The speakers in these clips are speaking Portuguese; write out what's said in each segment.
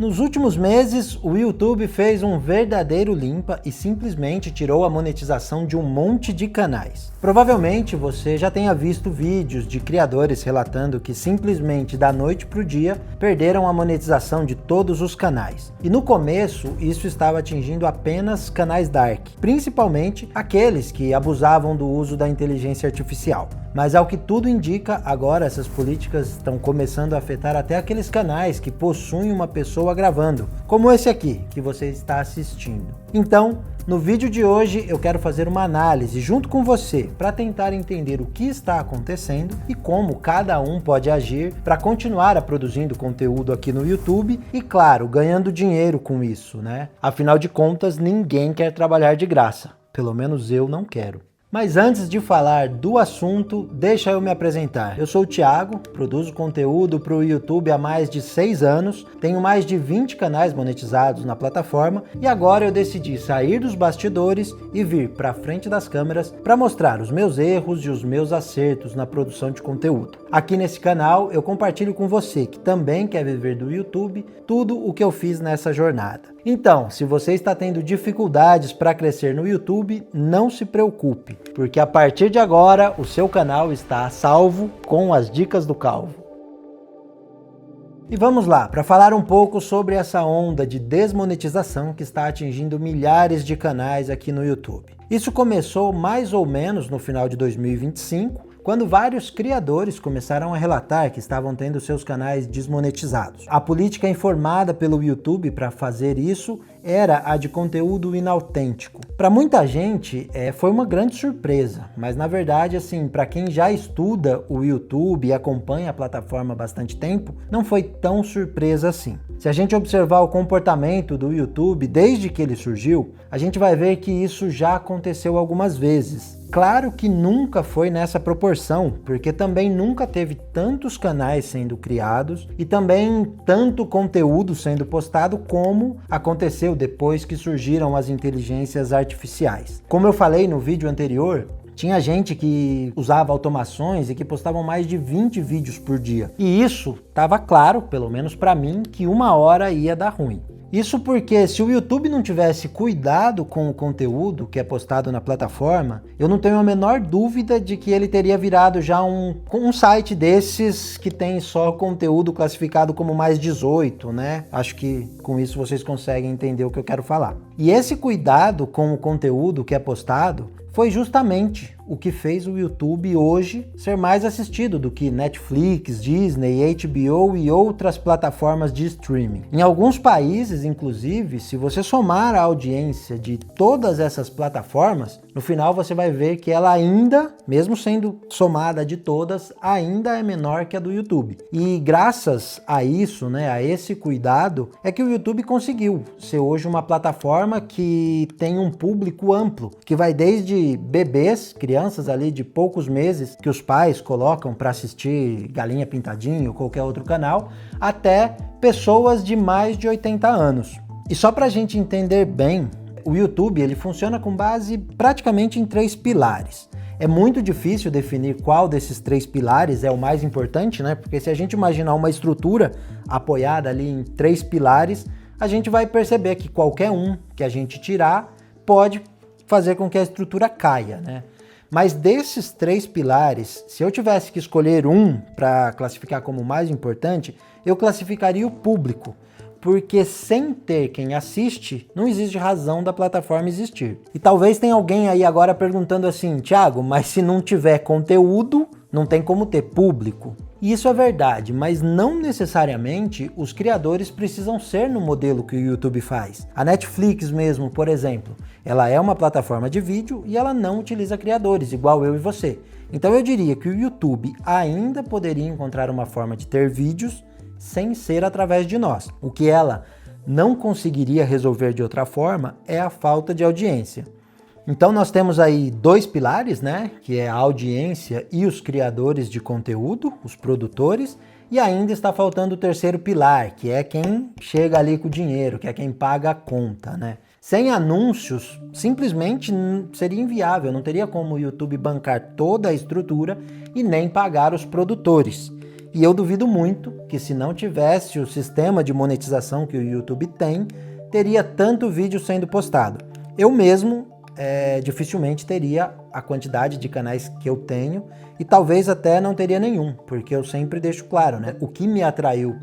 Nos últimos meses, o YouTube fez um verdadeiro limpa e simplesmente tirou a monetização de um monte de canais. Provavelmente você já tenha visto vídeos de criadores relatando que simplesmente da noite para o dia perderam a monetização de todos os canais. E no começo isso estava atingindo apenas canais dark, principalmente aqueles que abusavam do uso da inteligência artificial. Mas ao que tudo indica, agora essas políticas estão começando a afetar até aqueles canais que possuem uma pessoa gravando, como esse aqui que você está assistindo. Então, no vídeo de hoje eu quero fazer uma análise junto com você para tentar entender o que está acontecendo e como cada um pode agir para continuar produzindo conteúdo aqui no YouTube e, claro, ganhando dinheiro com isso, né? Afinal de contas, ninguém quer trabalhar de graça, pelo menos eu não quero. Mas antes de falar do assunto, deixa eu me apresentar. Eu sou o Thiago, produzo conteúdo para o YouTube há mais de 6 anos, tenho mais de 20 canais monetizados na plataforma e agora eu decidi sair dos bastidores e vir para frente das câmeras para mostrar os meus erros e os meus acertos na produção de conteúdo. Aqui nesse canal eu compartilho com você que também quer viver do YouTube tudo o que eu fiz nessa jornada. Então, se você está tendo dificuldades para crescer no YouTube, não se preocupe, porque a partir de agora o seu canal está a salvo com as dicas do Calvo. E vamos lá, para falar um pouco sobre essa onda de desmonetização que está atingindo milhares de canais aqui no YouTube. Isso começou mais ou menos no final de 2025, quando vários criadores começaram a relatar que estavam tendo seus canais desmonetizados. A política informada pelo YouTube para fazer isso era a de conteúdo inautêntico. Para muita gente foi uma grande surpresa, mas na verdade, assim, para quem já estuda o YouTube e acompanha a plataforma há bastante tempo, não foi tão surpresa assim. Se a gente observar o comportamento do YouTube desde que ele surgiu, a gente vai ver que isso já aconteceu algumas vezes. Claro que nunca foi nessa proporção, porque também nunca teve tantos canais sendo criados e também tanto conteúdo sendo postado como aconteceu depois que surgiram as inteligências artificiais. Como eu falei no vídeo anterior, tinha gente que usava automações e que postavam mais de 20 vídeos por dia. E isso estava claro, pelo menos para mim, que uma hora ia dar ruim. Isso porque se o YouTube não tivesse cuidado com o conteúdo que é postado na plataforma, eu não tenho a menor dúvida de que ele teria virado já um site desses que tem só conteúdo classificado como mais 18, né? Acho que com isso vocês conseguem entender o que eu quero falar. E esse cuidado com o conteúdo que é postado foi justamente o que fez o YouTube hoje ser mais assistido do que Netflix, Disney, HBO e outras plataformas de streaming. Em alguns países, inclusive, se você somar a audiência de todas essas plataformas, no final você vai ver que ela ainda, mesmo sendo somada de todas, ainda é menor que a do YouTube. E graças a isso, né, a esse cuidado, é que o YouTube conseguiu ser hoje uma plataforma que tem um público amplo, que vai desde bebês, crianças ali de poucos meses que os pais colocam para assistir Galinha Pintadinha ou qualquer outro canal, até pessoas de mais de 80 anos. E só para a gente entender bem, o YouTube ele funciona com base praticamente em 3 pilares. É muito difícil definir qual desses 3 pilares é o mais importante, né? Porque se a gente imaginar uma estrutura apoiada ali em 3 pilares, a gente vai perceber que qualquer um que a gente tirar pode fazer com que a estrutura caia, né? Mas desses 3 pilares, se eu tivesse que escolher um para classificar como mais importante, eu classificaria o público, porque sem ter quem assiste, não existe razão da plataforma existir. E talvez tenha alguém aí agora perguntando assim, Thiago, mas se não tiver conteúdo, não tem como ter público. E isso é verdade, mas não necessariamente os criadores precisam ser no modelo que o YouTube faz. A Netflix mesmo, por exemplo, ela é uma plataforma de vídeo e ela não utiliza criadores, igual eu e você. Então eu diria que o YouTube ainda poderia encontrar uma forma de ter vídeos sem ser através de nós. O que ela não conseguiria resolver de outra forma é a falta de audiência. Então nós temos aí 2 pilares, né? Que é a audiência e os criadores de conteúdo, os produtores, e ainda está faltando o 3º pilar, que é quem chega ali com o dinheiro, que é quem paga a conta, né? Sem anúncios, simplesmente seria inviável, não teria como o YouTube bancar toda a estrutura e nem pagar os produtores. E eu duvido muito que, se não tivesse o sistema de monetização que o YouTube tem, teria tanto vídeo sendo postado. Eu mesmo dificilmente teria a quantidade de canais que eu tenho e talvez até não teria nenhum, porque eu sempre deixo claro, né? O que me atraiu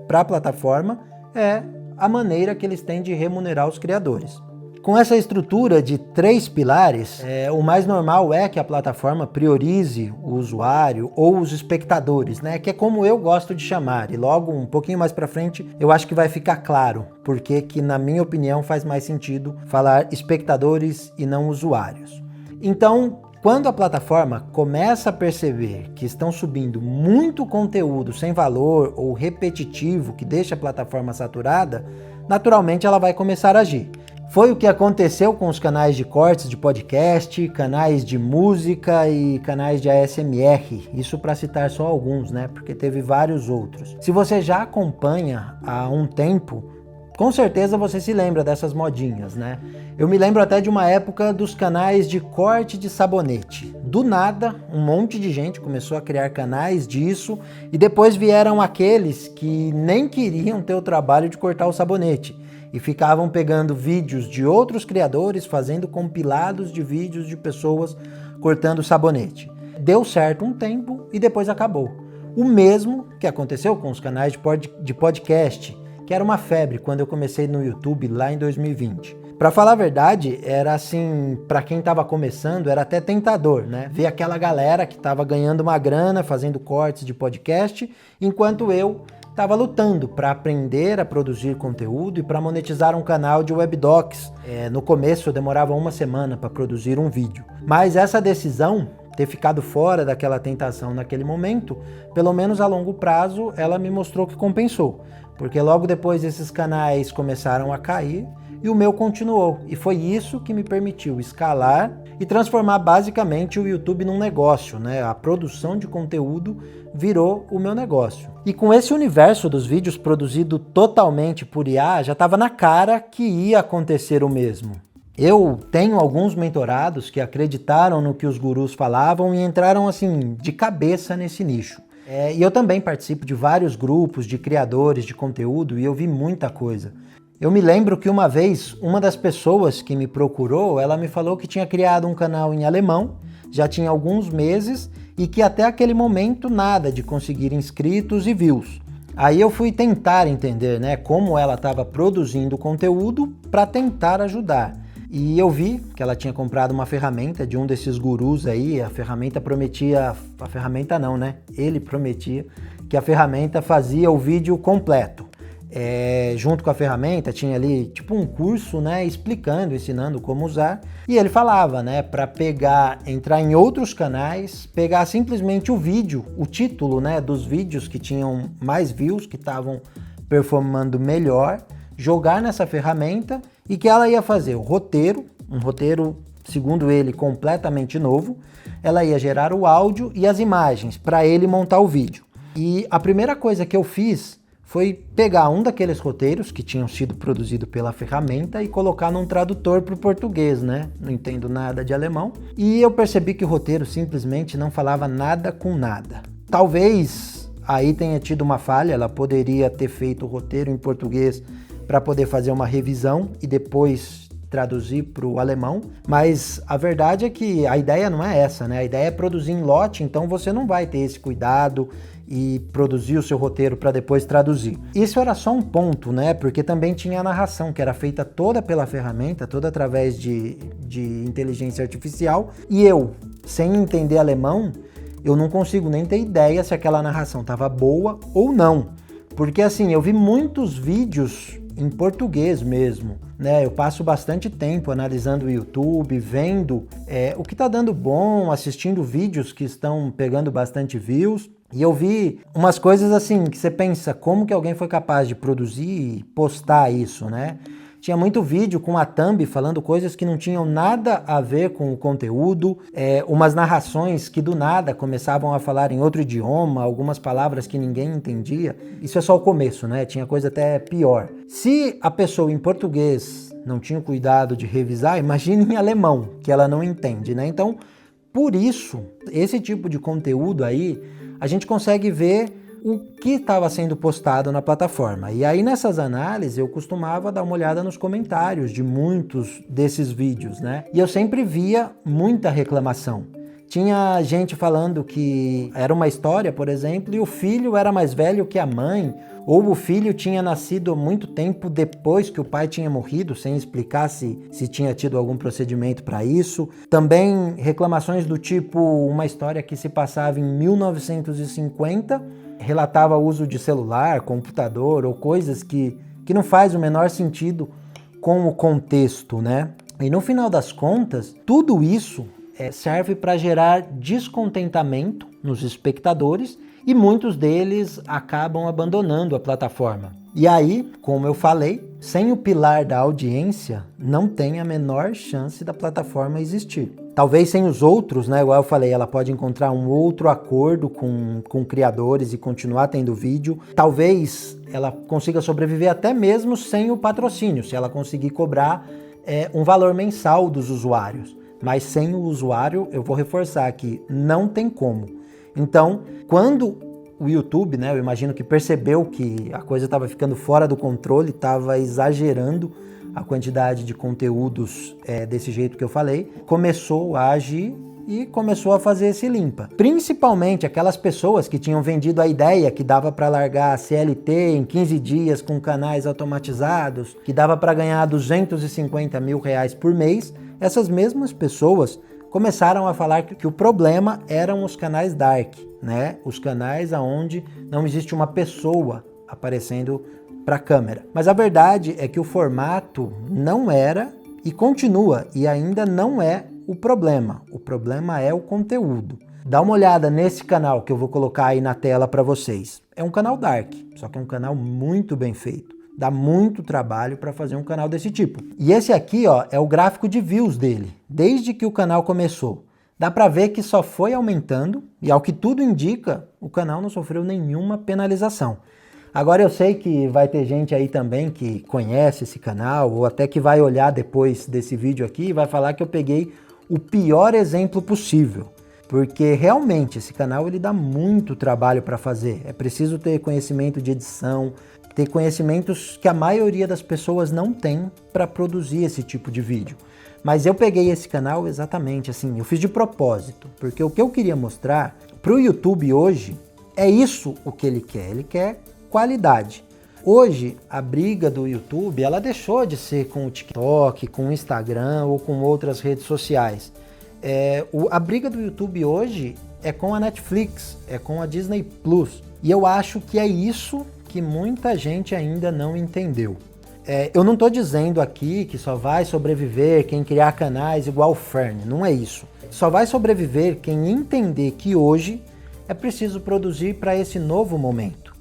para a plataforma é a maneira que eles têm de remunerar os criadores. Com essa estrutura de 3 pilares, o mais normal é que a plataforma priorize o usuário ou os espectadores, né? Que é como eu gosto de chamar. E logo, um pouquinho mais para frente, eu acho que vai ficar claro porque que, na minha opinião, faz mais sentido falar espectadores e não usuários. Então, quando a plataforma começa a perceber que estão subindo muito conteúdo sem valor ou repetitivo que deixa a plataforma saturada, naturalmente ela vai começar a agir. Foi o que aconteceu com os canais de cortes de podcast, canais de música e canais de ASMR. Isso para citar só alguns, né? Porque teve vários outros. Se você já acompanha há um tempo, com certeza você se lembra dessas modinhas, né? Eu me lembro até de uma época dos canais de corte de sabonete. Do nada, um monte de gente começou a criar canais disso e depois vieram aqueles que nem queriam ter o trabalho de cortar o sabonete e ficavam pegando vídeos de outros criadores, fazendo compilados de vídeos de pessoas cortando sabonete. Deu certo um tempo e depois acabou. O mesmo que aconteceu com os canais de podcast, que era uma febre quando eu comecei no YouTube lá em 2020. Para falar a verdade, era assim, para quem estava começando, era até tentador, né? Ver aquela galera que estava ganhando uma grana fazendo cortes de podcast, enquanto eu estava lutando para aprender a produzir conteúdo e para monetizar um canal de webdocs. No começo eu demorava uma semana para produzir um vídeo. Mas essa decisão, ter ficado fora daquela tentação naquele momento, pelo menos a longo prazo, ela me mostrou que compensou. Porque logo depois esses canais começaram a cair e o meu continuou. E foi isso que me permitiu escalar e transformar basicamente o YouTube num negócio, né? A produção de conteúdo virou o meu negócio. E com esse universo dos vídeos produzido totalmente por IA, já estava na cara que ia acontecer o mesmo. Eu tenho alguns mentorados que acreditaram no que os gurus falavam e entraram assim de cabeça nesse nicho. E eu também participo de vários grupos de criadores de conteúdo e eu vi muita coisa. Eu me lembro que uma vez, uma das pessoas que me procurou, ela me falou que tinha criado um canal em alemão, já tinha alguns meses e que até aquele momento nada de conseguir inscritos e views. Aí eu fui tentar entender, né, como ela estava produzindo conteúdo para tentar ajudar. E eu vi que ela tinha comprado uma ferramenta de um desses gurus aí, a ferramenta não, né? Ele prometia que a ferramenta fazia o vídeo completo. Junto com a ferramenta tinha ali tipo um curso, né, ensinando como usar. E ele falava, né, para entrar em outros canais, pegar simplesmente o vídeo, o título, né, dos vídeos que tinham mais views, que estavam performando melhor, jogar nessa ferramenta e que ela ia fazer um roteiro, segundo ele, completamente novo. Ela ia gerar o áudio e as imagens para ele montar o vídeo. E a primeira coisa que eu fiz foi pegar um daqueles roteiros que tinham sido produzidos pela ferramenta e colocar num tradutor para o português, né? Não entendo nada de alemão. E eu percebi que o roteiro simplesmente não falava nada com nada. Talvez aí tenha tido uma falha, ela poderia ter feito o roteiro em português para poder fazer uma revisão e depois traduzir para o alemão, mas a verdade é que a ideia não é essa, né? A ideia é produzir em lote, então você não vai ter esse cuidado e produzir o seu roteiro para depois traduzir. Isso era só um ponto, né? Porque também tinha a narração, que era feita toda pela ferramenta, toda através de inteligência artificial, e eu, sem entender alemão, eu não consigo nem ter ideia se aquela narração estava boa ou não. Porque assim, eu vi muitos vídeos em português mesmo, né? Eu passo bastante tempo analisando o YouTube, vendo o que tá dando bom, assistindo vídeos que estão pegando bastante views. E eu vi umas coisas assim que você pensa, como que alguém foi capaz de produzir e postar isso, né? Tinha muito vídeo com a thumb falando coisas que não tinham nada a ver com o conteúdo, umas narrações que do nada começavam a falar em outro idioma, algumas palavras que ninguém entendia. Isso é só o começo, né? Tinha coisa até pior. Se a pessoa em português não tinha o cuidado de revisar, imagine em alemão, que ela não entende, né? Então, por isso, esse tipo de conteúdo aí, a gente consegue ver o que estava sendo postado na plataforma. E aí nessas análises eu costumava dar uma olhada nos comentários de muitos desses vídeos, né? E eu sempre via muita reclamação. Tinha gente falando que era uma história, por exemplo, e o filho era mais velho que a mãe, ou o filho tinha nascido muito tempo depois que o pai tinha morrido, sem explicar se tinha tido algum procedimento para isso. Também reclamações do tipo, uma história que se passava em 1950, relatava o uso de celular, computador ou coisas que não faz o menor sentido com o contexto, né? E no final das contas, tudo isso serve para gerar descontentamento nos espectadores e muitos deles acabam abandonando a plataforma. E aí, como eu falei, sem o pilar da audiência, não tem a menor chance da plataforma existir. Talvez sem os outros, né? Igual eu falei, ela pode encontrar um outro acordo com criadores e continuar tendo vídeo. Talvez ela consiga sobreviver até mesmo sem o patrocínio, se ela conseguir cobrar um valor mensal dos usuários. Mas sem o usuário, eu vou reforçar aqui, não tem como. Então, quando o YouTube, né, eu imagino que percebeu que a coisa estava ficando fora do controle, estava exagerando a quantidade de conteúdos desse jeito que eu falei, começou a agir e começou a fazer esse limpa. Principalmente aquelas pessoas que tinham vendido a ideia que dava para largar a CLT em 15 dias com canais automatizados, que dava para ganhar 250 mil reais por mês. Essas mesmas pessoas começaram a falar que o problema eram os canais dark, né? Os canais onde não existe uma pessoa aparecendo para a câmera. Mas a verdade é que o formato não era e continua e ainda não é o problema. O problema é o conteúdo. Dá uma olhada nesse canal que eu vou colocar aí na tela para vocês. É um canal dark, só que é um canal muito bem feito. Dá muito trabalho para fazer um canal desse tipo. E esse aqui, ó, é o gráfico de views dele, desde que o canal começou. Dá para ver que só foi aumentando e, ao que tudo indica, o canal não sofreu nenhuma penalização. Agora eu sei que vai ter gente aí também que conhece esse canal ou até que vai olhar depois desse vídeo aqui e vai falar que eu peguei o pior exemplo possível. Porque realmente esse canal ele dá muito trabalho para fazer. É preciso ter conhecimento de edição, ter conhecimentos que a maioria das pessoas não tem para produzir esse tipo de vídeo. Mas eu peguei esse canal exatamente assim, eu fiz de propósito, porque o que eu queria mostrar para o YouTube hoje é isso o que ele quer qualidade. Hoje, a briga do YouTube, ela deixou de ser com o TikTok, com o Instagram ou com outras redes sociais. A briga do YouTube hoje é com a Netflix, é com a Disney Plus. E eu acho que é isso que muita gente ainda não entendeu. Eu não estou dizendo aqui que só vai sobreviver quem criar canais igual o Fern, não é isso. Só vai sobreviver quem entender que hoje é preciso produzir para esse novo momento.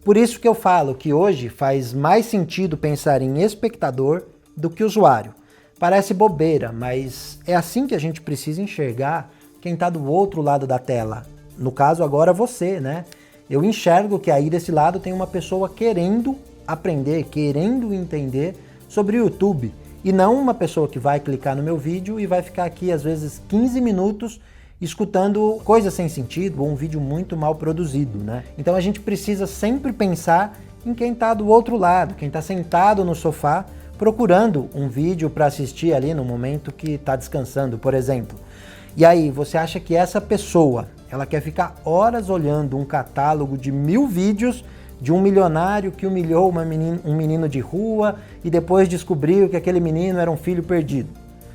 Por isso que eu falo que hoje faz mais sentido pensar em espectador do que usuário. Parece bobeira, mas é assim que a gente precisa enxergar quem está do outro lado da tela. No caso agora você, né? Eu enxergo que aí desse lado tem uma pessoa querendo aprender, querendo entender sobre o YouTube. E não uma pessoa que vai clicar no meu vídeo e vai ficar aqui às vezes 15 minutos escutando coisas sem sentido ou um vídeo muito mal produzido, né? Então a gente precisa sempre pensar em quem está do outro lado, quem está sentado no sofá procurando um vídeo para assistir ali no momento que está descansando, por exemplo. E aí, você acha que essa pessoa, ela quer ficar horas olhando um catálogo de 1000 vídeos de um milionário que humilhou um menino de rua e depois descobriu que aquele menino era um filho perdido?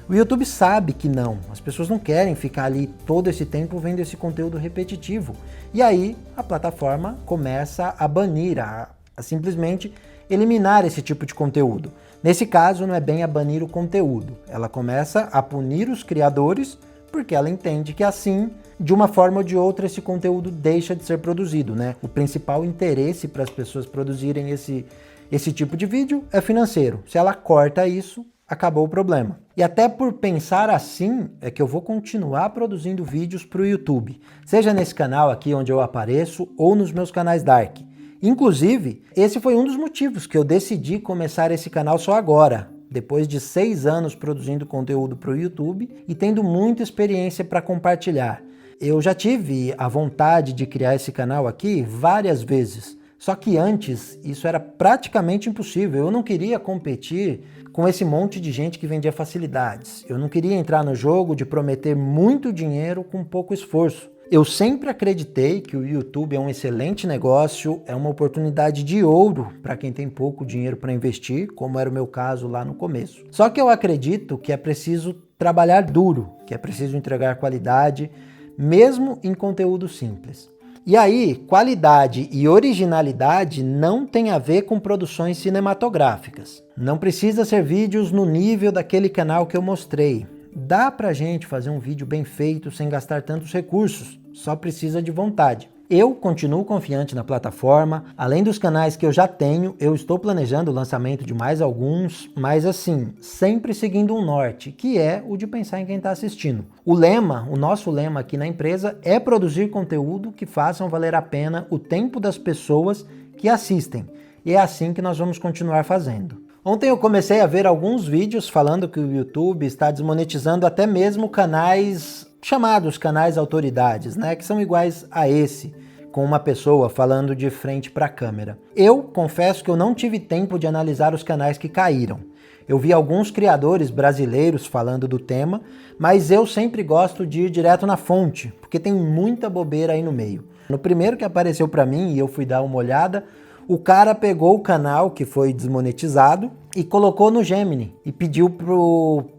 O YouTube sabe que não, as pessoas não querem ficar ali todo esse tempo vendo esse conteúdo repetitivo. E aí a plataforma começa a banir, a simplesmente eliminar esse tipo de conteúdo. Nesse caso não é bem a banir o conteúdo, ela começa a punir os criadores porque ela entende que assim, de uma forma ou de outra, esse conteúdo deixa de ser produzido, né? O principal interesse para as pessoas produzirem esse tipo de vídeo é financeiro. Se ela corta isso, acabou o problema. E até por pensar assim, é que eu vou continuar produzindo vídeos para o YouTube, seja nesse canal aqui onde eu apareço ou nos meus canais Dark. Inclusive, esse foi um dos motivos que eu decidi começar esse canal só agora, depois de 6 anos produzindo conteúdo para o YouTube e tendo muita experiência para compartilhar. Eu já tive a vontade de criar esse canal aqui várias vezes, só que antes isso era praticamente impossível. Eu não queria competir com esse monte de gente que vendia facilidades. Eu não queria entrar no jogo de prometer muito dinheiro com pouco esforço. Eu sempre acreditei que o YouTube é um excelente negócio, é uma oportunidade de ouro para quem tem pouco dinheiro para investir, como era o meu caso lá no começo. Só que eu acredito que é preciso trabalhar duro, que é preciso entregar qualidade, mesmo em conteúdo simples. E aí, qualidade e originalidade não tem a ver com produções cinematográficas. Não precisa ser vídeos no nível daquele canal que eu mostrei. Dá pra gente fazer um vídeo bem feito sem gastar tantos recursos, só precisa de vontade. Eu continuo confiante na plataforma, além dos canais que eu já tenho, eu estou planejando o lançamento de mais alguns, mas assim, sempre seguindo um norte, que é o de pensar em quem está assistindo. O nosso lema aqui na empresa é produzir conteúdo que façam valer a pena o tempo das pessoas que assistem, e é assim que nós vamos continuar fazendo. Ontem eu comecei a ver alguns vídeos falando que o YouTube está desmonetizando até mesmo canais chamados canais autoridades, né, que são iguais a esse, com uma pessoa falando de frente para a câmera. Eu confesso que eu não tive tempo de analisar os canais que caíram. Eu vi alguns criadores brasileiros falando do tema, mas eu sempre gosto de ir direto na fonte, porque tem muita bobeira aí no meio. No primeiro que apareceu para mim e eu fui dar uma olhada, o cara pegou o canal que foi desmonetizado e colocou no Gemini e pediu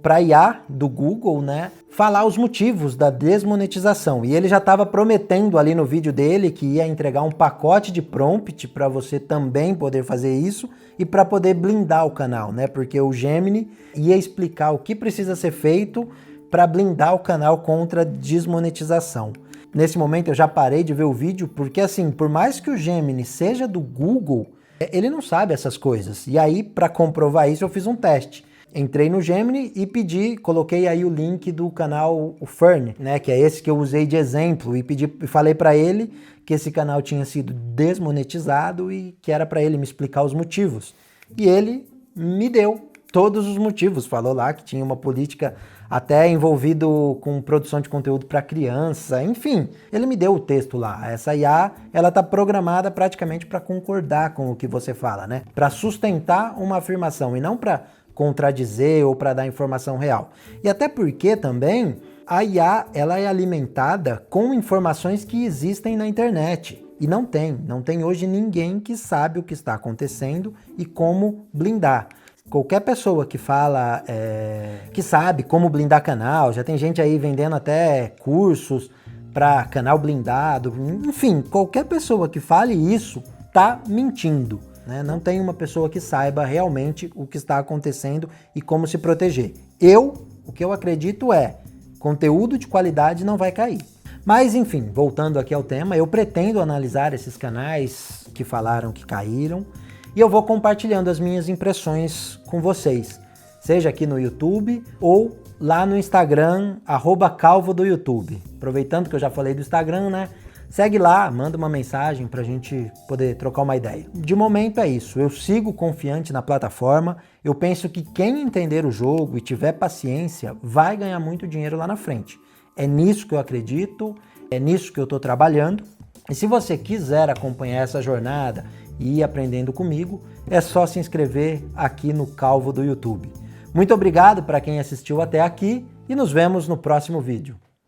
para IA do Google, né, falar os motivos da desmonetização. E ele já estava prometendo ali no vídeo dele que ia entregar um pacote de prompt para você também poder fazer isso e para poder blindar o canal, né? Porque o Gemini ia explicar o que precisa ser feito para blindar o canal contra desmonetização. Nesse momento eu já parei de ver o vídeo, porque assim, por mais que o Gemini seja do Google, ele não sabe essas coisas. E aí, para comprovar isso, eu fiz um teste. Entrei no Gemini e coloquei aí o link do canal o Fern, né, que é esse que eu usei de exemplo, e falei para ele que esse canal tinha sido desmonetizado e que era para ele me explicar os motivos. E ele me deu todos os motivos, falou lá que tinha uma política até envolvido com produção de conteúdo para criança, enfim, ele me deu o texto lá. Essa IA, ela tá programada praticamente para concordar com o que você fala, né? Para sustentar uma afirmação e não para contradizer ou para dar informação real. E até porque também a IA, ela é alimentada com informações que existem na internet. E não tem hoje ninguém que sabe o que está acontecendo e como blindar. Qualquer pessoa que fala, que sabe como blindar canal, já tem gente aí vendendo até cursos para canal blindado, enfim, qualquer pessoa que fale isso tá mentindo, né? Não tem uma pessoa que saiba realmente o que está acontecendo e como se proteger. O que eu acredito é, conteúdo de qualidade não vai cair. Mas enfim, voltando aqui ao tema, eu pretendo analisar esses canais que falaram que caíram, e eu vou compartilhando as minhas impressões com vocês, seja aqui no YouTube ou lá no Instagram, @calvo do YouTube. Aproveitando que eu já falei do Instagram, né? Segue lá, manda uma mensagem pra gente poder trocar uma ideia. De momento é isso, eu sigo confiante na plataforma, eu penso que quem entender o jogo e tiver paciência vai ganhar muito dinheiro lá na frente. É nisso que eu acredito, é nisso que eu tô trabalhando. E se você quiser acompanhar essa jornada e ir aprendendo comigo, é só se inscrever aqui no Calvo do YouTube. Muito obrigado para quem assistiu até aqui e nos vemos no próximo vídeo.